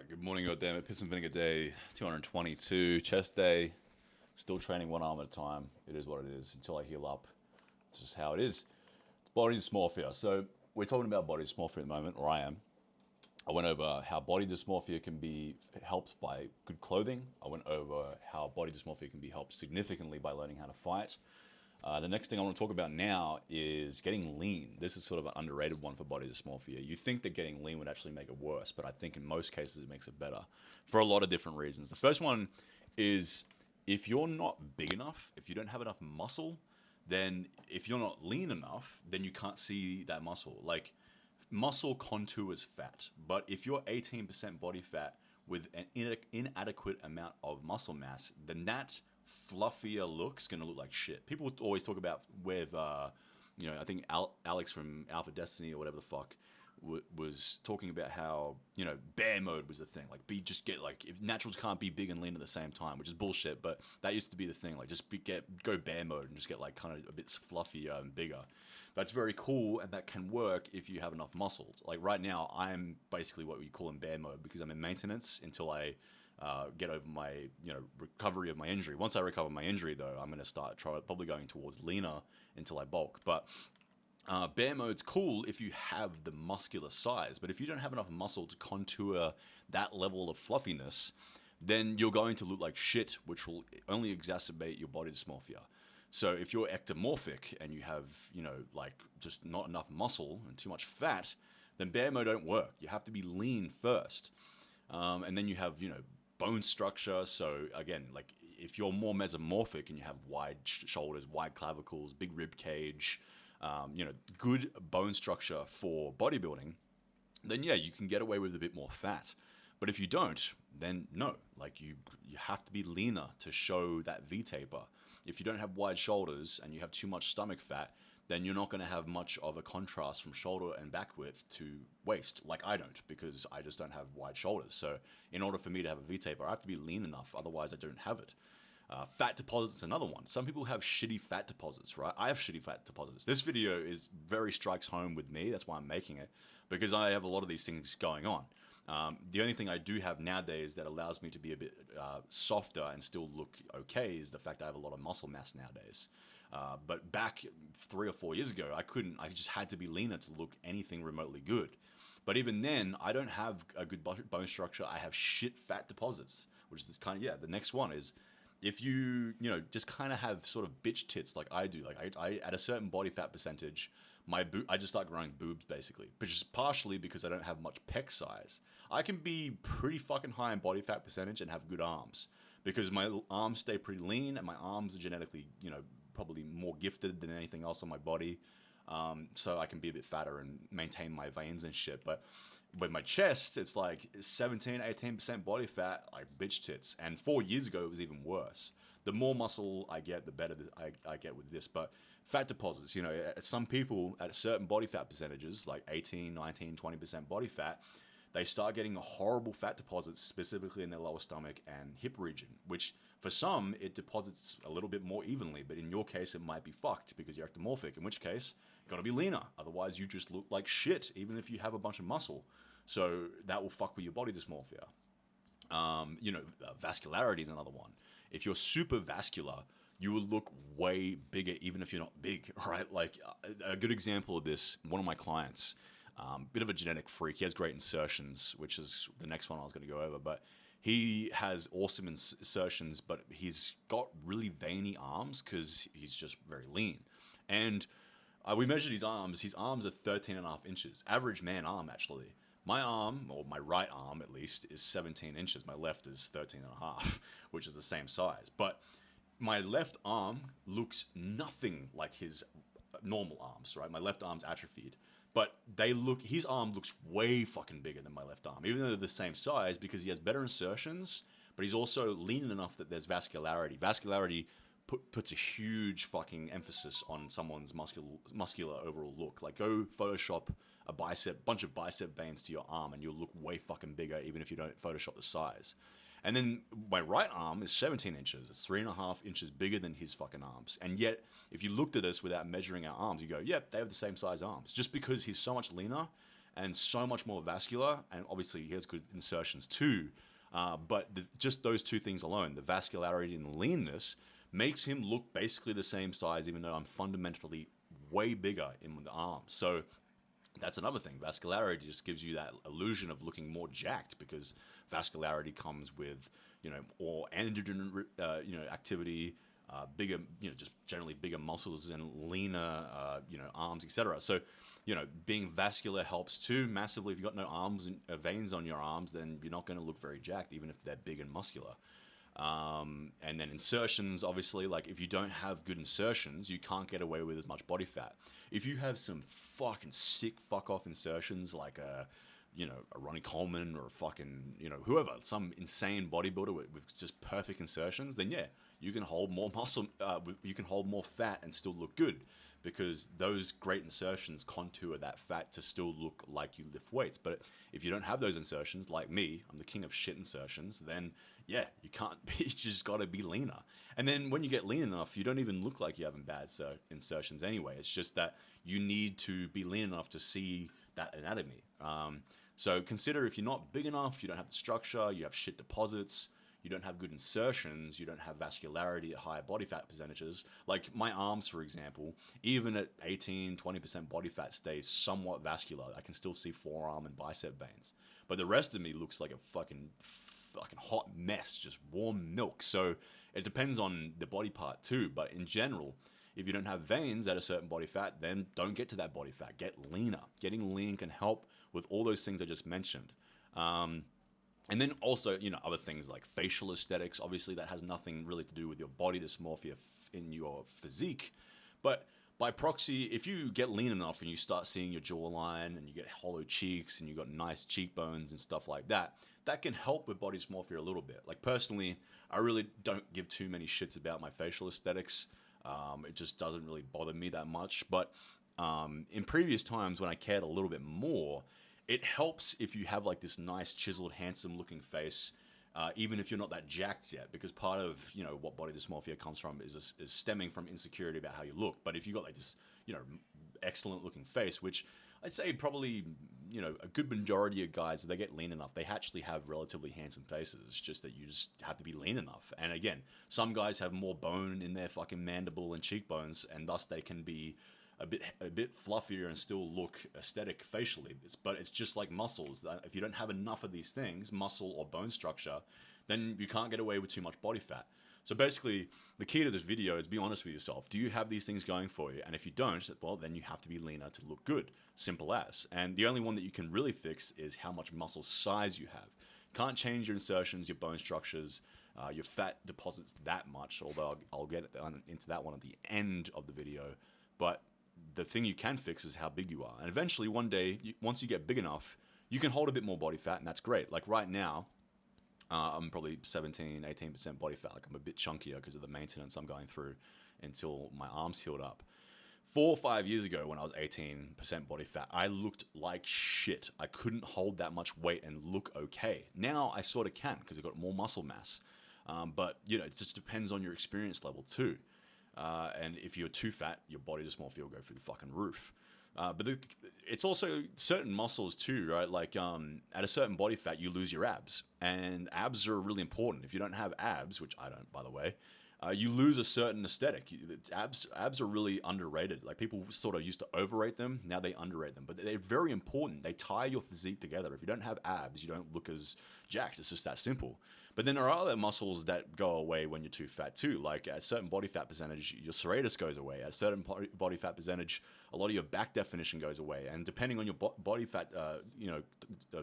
Good morning, goddammit. Piss and Vinegar Day 222. Chest day. Still training one arm at a time. It is what it is until I heal up. It's just how it is. Body dysmorphia. So we're talking about body dysmorphia at the moment, or I am. I went over how body dysmorphia can be helped by good clothing. I went over how body dysmorphia can be helped significantly by learning how to fight. The next thing I want to talk about now is getting lean. This is sort of an underrated one for body dysmorphia. You think that getting lean would actually make it worse, but I think in most cases it makes it better for a lot of different reasons. The first one is if you're not big enough, if you don't have enough muscle, then if you're not lean enough, then you can't see that muscle. Like muscle contours fat, but if you're 18% body fat with an inadequate amount of muscle mass, then that fluffier look's gonna look like shit. People always talk about with, I think Alex from Alpha Destiny or whatever the fuck was talking about how bear mode was the thing. Like if naturals can't be big and lean at the same time, which is bullshit. But that used to be the thing. Like go bear mode and just get like kind of a bit fluffier and bigger. That's very cool, and that can work if you have enough muscles. Like right now, I'm basically what we call in bear mode because I'm in maintenance until I get over my recovery of my injury. Once I recover my injury, though, I'm going to start probably going towards leaner until I bulk. But bear mode's cool if you have the muscular size, but if you don't have enough muscle to contour that level of fluffiness, then you're going to look like shit, which will only exacerbate your body dysmorphia. So if you're ectomorphic and you have, just not enough muscle and too much fat, then bear mode don't work. You have to be lean first. And then you have, bone structure. So again, like if you're more mesomorphic and you have wide shoulders, wide clavicles, big rib cage, good bone structure for bodybuilding, then yeah, you can get away with a bit more fat. But if you don't, then no, like you have to be leaner to show that V-taper. If you don't have wide shoulders and you have too much stomach fat, then you're not going to have much of a contrast from shoulder and back width to waist, like I don't, because I just don't have wide shoulders. So in order for me to have a V-taper, I have to be lean enough, otherwise I don't have it. Fat deposits is another one. Some people have shitty fat deposits, right? I have shitty fat deposits. This video is very strikes home with me. That's why I'm making it, because I have a lot of these things going on. The only thing I do have nowadays that allows me to be a bit softer and still look okay is the fact I have a lot of muscle mass nowadays. But back 3 or 4 years ago, I couldn't. I just had to be leaner to look anything remotely good. But even then, I don't have a good bone structure. I have shit fat deposits, which is this kind of, the next one is if you, just kind of have sort of bitch tits like I do. Like I at a certain body fat percentage, I just start growing boobs basically, which is partially because I don't have much pec size. I can be pretty fucking high in body fat percentage and have good arms because my arms stay pretty lean and my arms are genetically, probably more gifted than anything else on my body. So I can be a bit fatter and maintain my veins and shit. But with my chest, it's like 17, 18% body fat, like bitch tits. And 4 years ago, it was even worse. The more muscle I get, the better I get with this. But fat deposits, some people at certain body fat percentages, like 18, 19, 20% body fat, they start getting horrible fat deposits, specifically in their lower stomach and hip region, which for some, it deposits a little bit more evenly. But in your case, it might be fucked because you're ectomorphic, in which case, you gotta be leaner. Otherwise, you just look like shit, even if you have a bunch of muscle. So that will fuck with your body dysmorphia. Vascularity is another one. If you're super vascular, you will look way bigger even if you're not big, right? Like a good example of this, one of my clients, bit of a genetic freak. He has great insertions, which is the next one I was going to go over. But he has awesome insertions, but he's got really veiny arms because he's just very lean. And we measured his arms. His arms are 13 and a half inches. Average man arm, actually. My arm, or my right arm at least, is 17 inches. My left is 13 and a half, which is the same size. But my left arm looks nothing like his normal arms, right? My left arm's atrophied. But his arm looks way fucking bigger than my left arm, even though they're the same size, because he has better insertions, but he's also lean enough that there's vascularity. Vascularity puts a huge fucking emphasis on someone's muscular overall look. Like go Photoshop a bunch of bicep veins to your arm and you'll look way fucking bigger even if you don't Photoshop the size. And then my right arm is 17 inches. It's 3.5 inches bigger than his fucking arms. And yet, if you looked at us without measuring our arms, you go, yep, they have the same size arms. Just because he's so much leaner and so much more vascular. And obviously, he has good insertions too. But just those two things alone, the vascularity and the leanness, makes him look basically the same size, even though I'm fundamentally way bigger in the arms. So that's another thing. Vascularity just gives you that illusion of looking more jacked, because vascularity comes with, more androgen, activity, bigger, just generally bigger muscles and leaner, arms, etc. So, being vascular helps too massively. If you've got no arms and veins on your arms, then you're not going to look very jacked, even if they're big and muscular. And then insertions, obviously, like if you don't have good insertions, you can't get away with as much body fat. If you have some fucking sick fuck off insertions, like a Ronnie Coleman or a fucking, whoever, some insane bodybuilder with just perfect insertions, then yeah, you can hold more muscle, you can hold more fat and still look good, because those great insertions contour that fat to still look like you lift weights. But if you don't have those insertions, like me, I'm the king of shit insertions, then yeah, you can't be, you just got to be leaner. And then when you get lean enough, you don't even look like you're having bad insertions anyway. It's just that you need to be lean enough to see that anatomy. So consider, if you're not big enough, you don't have the structure, you have shit deposits, you don't have good insertions, you don't have vascularity at higher body fat percentages. Like my arms, for example, even at 18, 20% body fat, stays somewhat vascular. I can still see forearm and bicep veins. But the rest of me looks like a fucking hot mess, just warm milk. So it depends on the body part too. But in general, if you don't have veins at a certain body fat, then don't get to that body fat. Get leaner. Getting lean can help with all those things I just mentioned. And then also, other things like facial aesthetics. Obviously, that has nothing really to do with your body dysmorphia in your physique. But by proxy, if you get lean enough and you start seeing your jawline and you get hollow cheeks and you got nice cheekbones and stuff like that, that can help with body dysmorphia a little bit. Like personally, I really don't give too many shits about my facial aesthetics. It just doesn't really bother me that much. But in previous times when I cared a little bit more, it helps if you have like this nice, chiseled, handsome looking face, even if you're not that jacked yet, because part of, what body dysmorphia comes from is stemming from insecurity about how you look. But if you got like this, excellent looking face, which I'd say probably, a good majority of guys, they get lean enough, they actually have relatively handsome faces. It's just that you just have to be lean enough. And again, some guys have more bone in their fucking mandible and cheekbones, and thus they can be a bit fluffier and still look aesthetic facially. But it's just like muscles. If you don't have enough of these things, muscle or bone structure, then you can't get away with too much body fat. So basically, the key to this video is be honest with yourself. Do you have these things going for you? And if you don't, well, then you have to be leaner to look good. Simple as. And the only one that you can really fix is how much muscle size you have. Can't change your insertions, your bone structures, your fat deposits that much, although I'll get into that one at the end of the video. But the thing you can fix is how big you are. And eventually, one day, once you get big enough, you can hold a bit more body fat, and that's great. Like right now, I'm probably 17, 18% body fat. Like I'm a bit chunkier because of the maintenance I'm going through until my arms healed up. 4 or 5 years ago, when I was 18% body fat, I looked like shit. I couldn't hold that much weight and look okay. Now I sort of can because I've got more muscle mass. But, it just depends on your experience level too. And if you're too fat, your body dysmorphia will go through the fucking roof. But it's also certain muscles too, right? Like at a certain body fat, you lose your abs. And abs are really important. If you don't have abs, which I don't, by the way, you lose a certain aesthetic. Abs are really underrated. Like people sort of used to overrate them. Now they underrate them. But they're very important. They tie your physique together. If you don't have abs, you don't look as jacked. It's just that simple. But then there are other muscles that go away when you're too fat too. Like at a certain body fat percentage, your serratus goes away. At a certain body fat percentage, a lot of your back definition goes away. And depending on your body fat,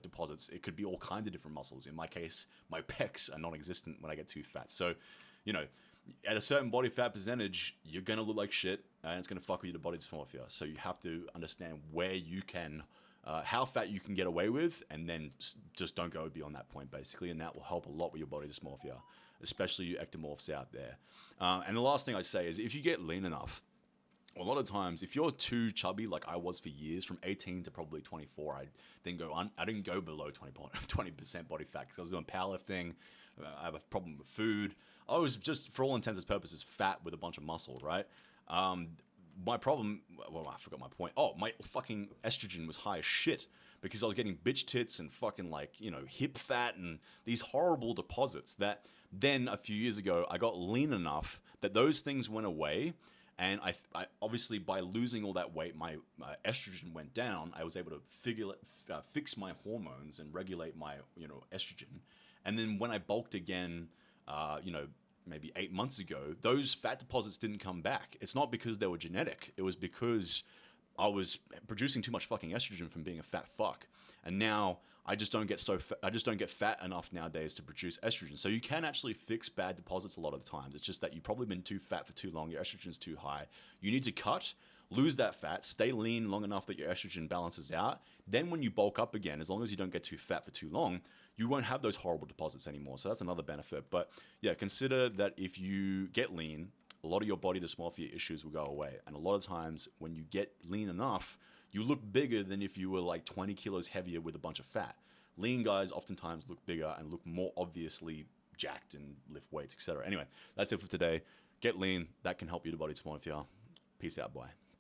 deposits, it could be all kinds of different muscles. In my case, my pecs are non-existent when I get too fat. So, at a certain body fat percentage, you're going to look like shit and it's going to fuck with your body dysmorphia. So you have to understand where you can, how fat you can get away with, and then just don't go beyond that point, basically. And that will help a lot with your body dysmorphia, especially you ectomorphs out there. And the last thing I say is if you get lean enough, a lot of times, if you're too chubby, like I was for years, from 18 to probably 24, I didn't go below 20% body fat because I was doing powerlifting. I have a problem with food. I was just, for all intents and purposes, fat with a bunch of muscle, right? My problem, well, I forgot my point. Oh, my fucking estrogen was high as shit because I was getting bitch tits and fucking like, hip fat and these horrible deposits that then a few years ago I got lean enough that those things went away. And I obviously, by losing all that weight, my estrogen went down. I was able to fix my hormones and regulate my, estrogen. And then when I bulked again, maybe 8 months ago, those fat deposits didn't come back. It's not because they were genetic. It was because I was producing too much fucking estrogen from being a fat fuck. And now I just don't get fat enough nowadays to produce estrogen. So you can actually fix bad deposits a lot of the times. It's just that you've probably been too fat for too long. Your estrogen's too high. You need to cut, lose that fat, stay lean long enough that your estrogen balances out. Then when you bulk up again, as long as you don't get too fat for too long, you won't have those horrible deposits anymore. So that's another benefit. But yeah, consider that if you get lean, a lot of your body dysmorphia issues will go away. And a lot of times when you get lean enough, you look bigger than if you were like 20 kilos heavier with a bunch of fat. Lean guys oftentimes look bigger and look more obviously jacked and lift weights, etc. Anyway, that's it for today. Get lean. That can help you to body dysmorphia. Peace out, bye.